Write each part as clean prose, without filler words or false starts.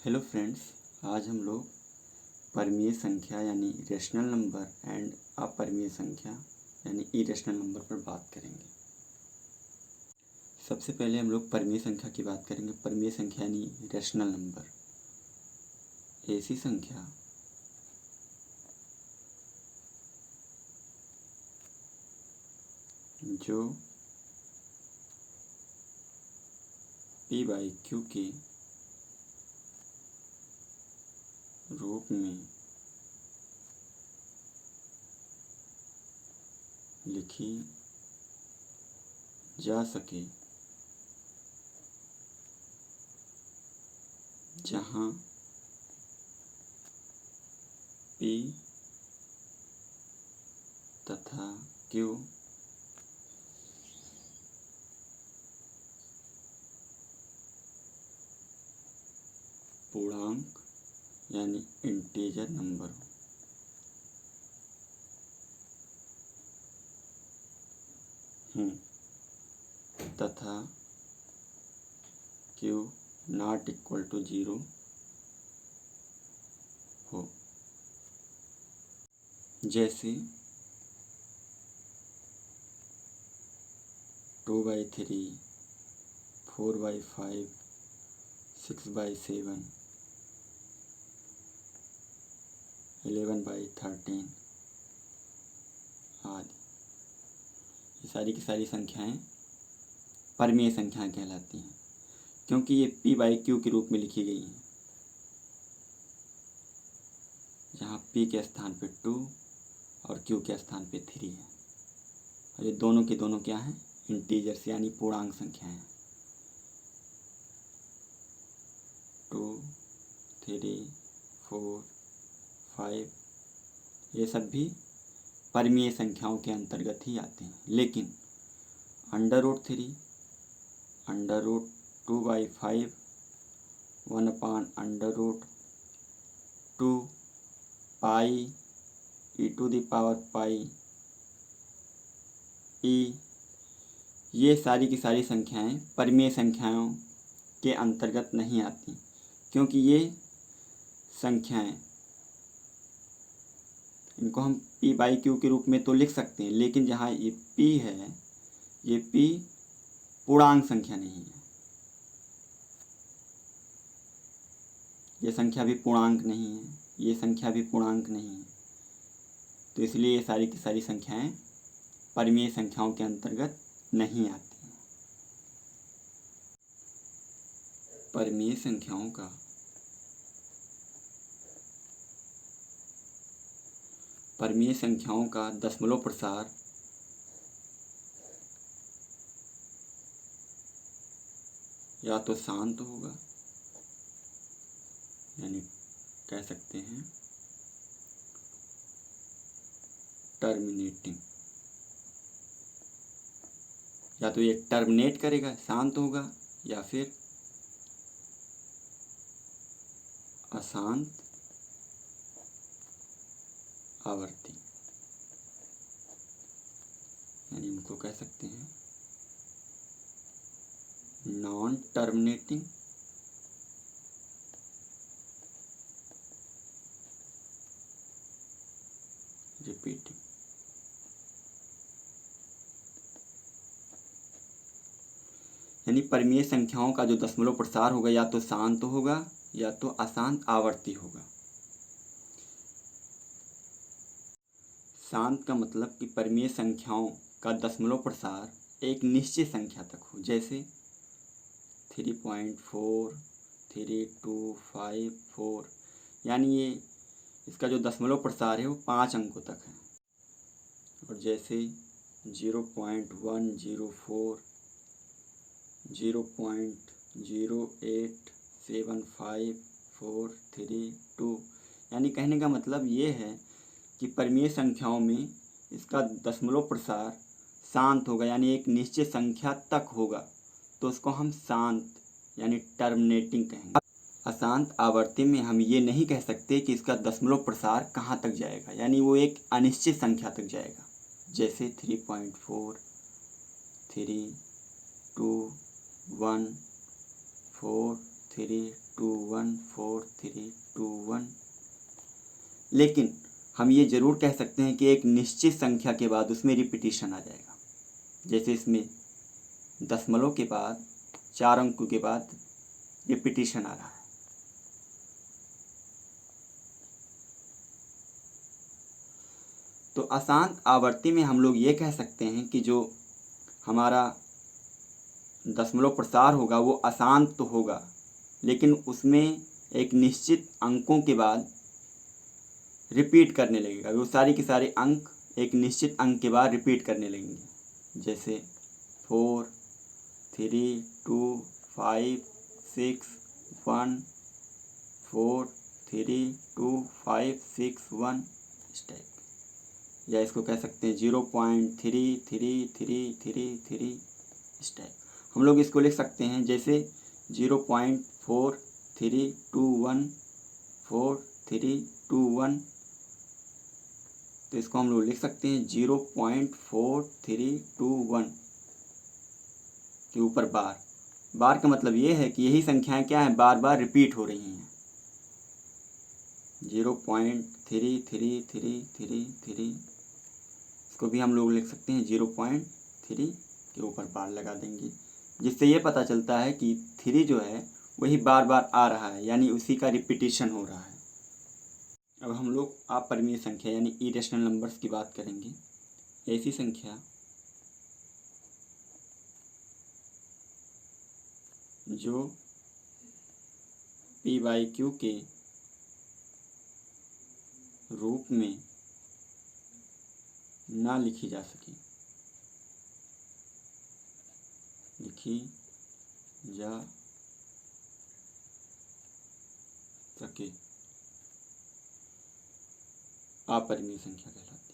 Hello friends, आज हम लोग परमीय संख्या यानी रेशनल नंबर एंड अपरिमेय संख्या यानी इरेशनल नंबर पर बात करेंगे। सबसे पहले हम लोग परमीय संख्या की बात करेंगे। परमीय संख्या यानी रेशनल नंबर ऐसी संख्या जो p/q के रूप में लिखी जा सके, जहाँ p तथा q पूर्णांक यानी इंटीजर नंबर हो तथा q नॉट इक्वल टू 0 हो। जैसे 2/3, 4/5, 6/7, 11/13 आदि। ये सारी की सारी संख्याएं परमीय संख्याएं कहलाती हैं, क्योंकि ये p/q के रूप में लिखी गई हैं, जहाँ p के स्थान पे 2 और q के स्थान पे 3 है। और ये दोनों के दोनों क्या हैं? इंटीजर्स यानी पूर्णांक संख्याएं हैं। 2, 3, 4, 5 ये सब भी परमीय संख्याओं के अंतर्गत ही आते हैं। लेकिन √3, √2/5, 1/√2 पाई e⁻e ये सारी की सारी संख्याएं परमीय संख्याओं के अंतर्गत नहीं आती, क्योंकि ये संख्याएं इनको हम p/q के रूप में तो लिख सकते हैं, लेकिन जहाँ ये p है, ये p पूर्णांक संख्या नहीं है। ये संख्या भी पूर्णांक नहीं है, ये संख्या भी पूर्णांक नहीं है। तो इसलिए ये सारी की सारी संख्याएं परमीय संख्याओं के अंतर्गत नहीं आती हैं। परमीय संख्याओं का दशमलव प्रसार या तो शांत होगा, यानी कह सकते हैं टर्मिनेटिंग, या तो ये टर्मिनेट करेगा, शांत होगा, या फिर अशांत आवर्ती, यानी इनको कह सकते हैं नॉन टर्मिनेटिंग, रिपीटिंग। यानी परमीय संख्याओं का जो दशमलव प्रसार होगा या तो शांत होगा या तो अशांत आवर्ती होगा। शांत का मतलब कि परमीय संख्याओं का दशमलव प्रसार एक निश्चित संख्या तक हो, जैसे 3.4, 3.254, यानी ये इसका जो दशमलव प्रसार है वो 5 अंकों तक है। और जैसे 0.104, 0.0875432, यानी कहने का मतलब ये है कि परमीय संख्याओं में इसका दशमलव प्रसार शांत होगा, यानी एक निश्चित संख्या तक होगा, तो उसको हम शांत यानी टर्मिनेटिंग कहेंगे। अशांत आवर्ती में हम ये नहीं कह सकते कि इसका दशमलव प्रसार कहाँ तक जाएगा, यानी वो एक अनिश्चित संख्या तक जाएगा, जैसे 3.4, 3, 2, 1, 4, 3, 2 1 4 3 2 1। लेकिन हम ये ज़रूर कह सकते हैं कि एक निश्चित संख्या के बाद उसमें रिपीटिशन आ जाएगा। जैसे इसमें दशमलव के बाद 4 अंकों के बाद रिपीटिशन आ रहा है। तो अशांत आवर्ती में हम लोग ये कह सकते हैं कि जो हमारा दशमलव प्रसार होगा वो अशांत तो होगा, लेकिन उसमें एक निश्चित अंकों के बाद रिपीट करने लगेगा। वो सारी के सारे अंक एक निश्चित अंक के बाद रिपीट करने लगेंगे। जैसे 4 3 2 5 6 1 4 3 2 5 6 1 इस टाइप। या इसको कह सकते हैं 0.333333 इस टाइप। हम लोग इसको लिख सकते हैं जैसे 0.43214321। तो इसको हम लोग लिख सकते हैं 0.4321 के ऊपर बार। बार का मतलब ये है कि यही संख्याएं क्या है, बार बार रिपीट हो रही हैं। 0.333333 इसको भी हम लोग लिख सकते हैं 0.3 के ऊपर बार लगा देंगे, जिससे ये पता चलता है कि 3 जो है वही बार बार आ रहा है, यानी उसी का रिपीटिशन हो रहा है। अब हम लोग अपरिमेय संख्या यानी इरेशनल नंबर्स की बात करेंगे। ऐसी संख्या जो p/q के रूप में ना लिखी जा सके, अपरिमेय संख्या कहलाती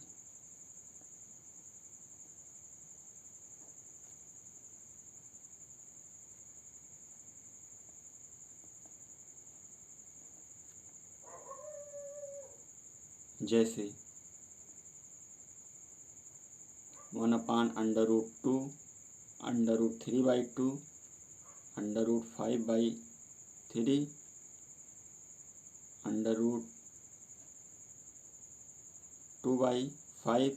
है। जैसे 1/√2 √3/2 √5/3 √2/5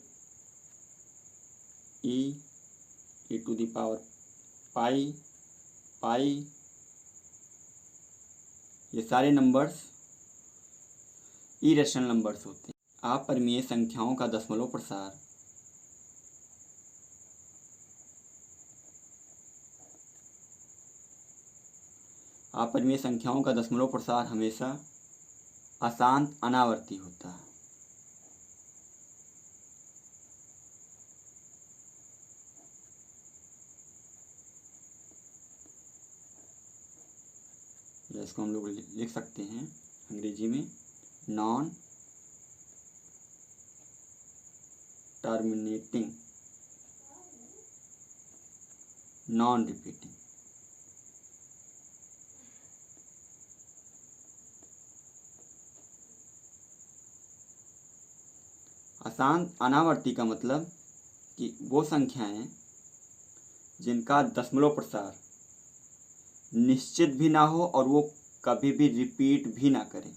e⁻π। ये सारे नंबर्स इरेशनल नंबर्स होते हैं। अपरिमेय संख्याओं का दशमलव प्रसार अपरिमेय संख्याओं का दशमलव प्रसार हमेशा अशांत अनावर्ती होता है। इसको हम लोग लिख सकते हैं अंग्रेजी में नॉन टर्मिनेटिंग नॉन रिपीटिंग। अशांत अनावर्ती का मतलब कि वो संख्याएं जिनका दशमलव प्रसार निश्चित भी ना हो और वो कभी भी रिपीट भी ना करें,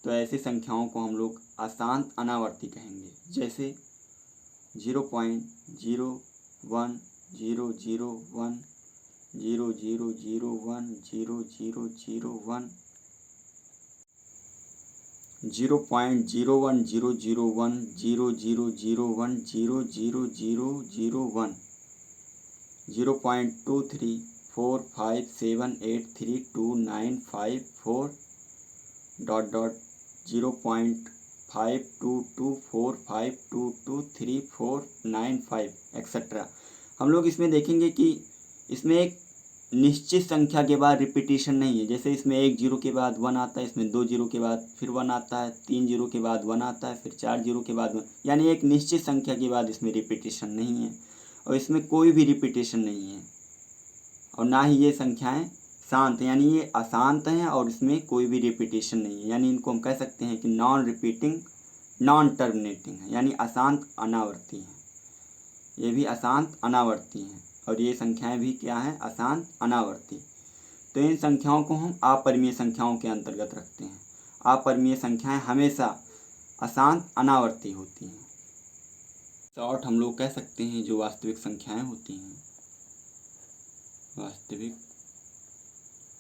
तो ऐसी संख्याओं को हम लोग अशांत अनावर्ती कहेंगे। जैसे 0.01 001 0001 0001 0.01 0.01 001 0001 0.23 4 5 7 8 3 2 9 5 4 .5 2 2 4 5 2 2 3 4 9 5 एक्सेट्रा। हम लोग इसमें देखेंगे कि इसमें एक निश्चित संख्या के बाद रिपीटिशन नहीं है। जैसे इसमें 1 0 के बाद 1 आता है, इसमें 2 0 के बाद फिर 1 आता है, 3 0 के बाद 1 आता है, फिर 4 0 के बाद 1, यानी एक निश्चित संख्या के बाद इसमें रिपीटिशन नहीं है और इसमें कोई भी रिपीटिशन नहीं है। और ना ही ये संख्याएं शांत, यानी ये अशांत हैं और इसमें कोई भी रिपीटिशन नहीं है, यानी इनको हम कह सकते हैं कि नॉन रिपीटिंग नॉन टर्मिनेटिंग है, यानी अशांत अनावर्ती हैं। ये भी अशांत अनावर्ती हैं और ये संख्याएं भी क्या हैं, अशांत अनावर्ती। तो इन संख्याओं को हम अपरिमेय संख्याओं के अंतर्गत रखते हैं। अपरिमेय संख्याएं हमेशा अशांत अनावर्ती होती हैं। शॉर्ट हम लोग कह सकते हैं जो वास्तविक संख्याएं होती हैं, वास्तविक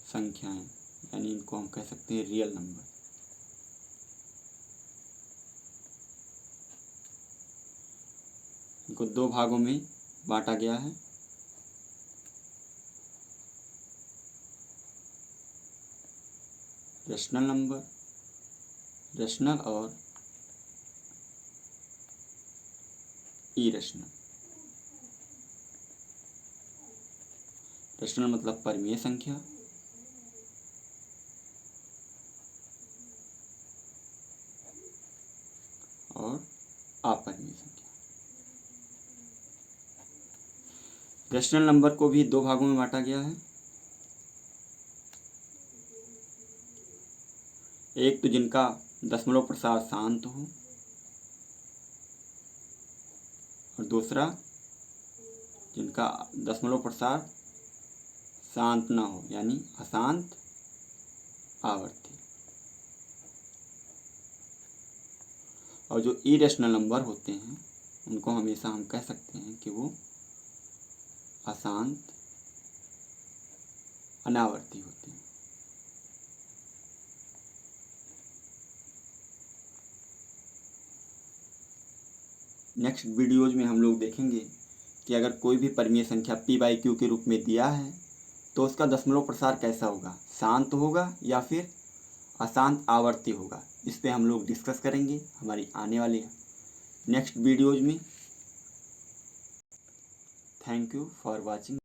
संख्याएं यानी इनको हम कह सकते हैं रियल नंबर। इनको दो भागों में बांटा गया है। रेशनल नंबर, रेशनल और इरेशनल। रेशनल मतलब परिमेय संख्या, और अपरिमेय संख्या। रेशनल नंबर को भी दो भागों में बांटा गया है। एक तो जिनका दशमलव प्रसार शांत हो, और दूसरा जिनका दशमलव प्रसार शांत ना हो यानी अशांत आवर्ती। और जो इरेशनल नंबर होते हैं उनको हमेशा हम कह सकते हैं कि वो अशांत अनावर्ती होते हैं। नेक्स्ट वीडियोज में हम लोग देखेंगे कि अगर कोई भी परिमेय संख्या p/q के रूप में दिया है तो उसका दशमलव प्रसार कैसा होगा, शांत होगा या फिर अशांत आवर्ती होगा। इस पे हम लोग डिस्कस करेंगे हमारी आने वाली नेक्स्ट वीडियोज में। Thank you for watching.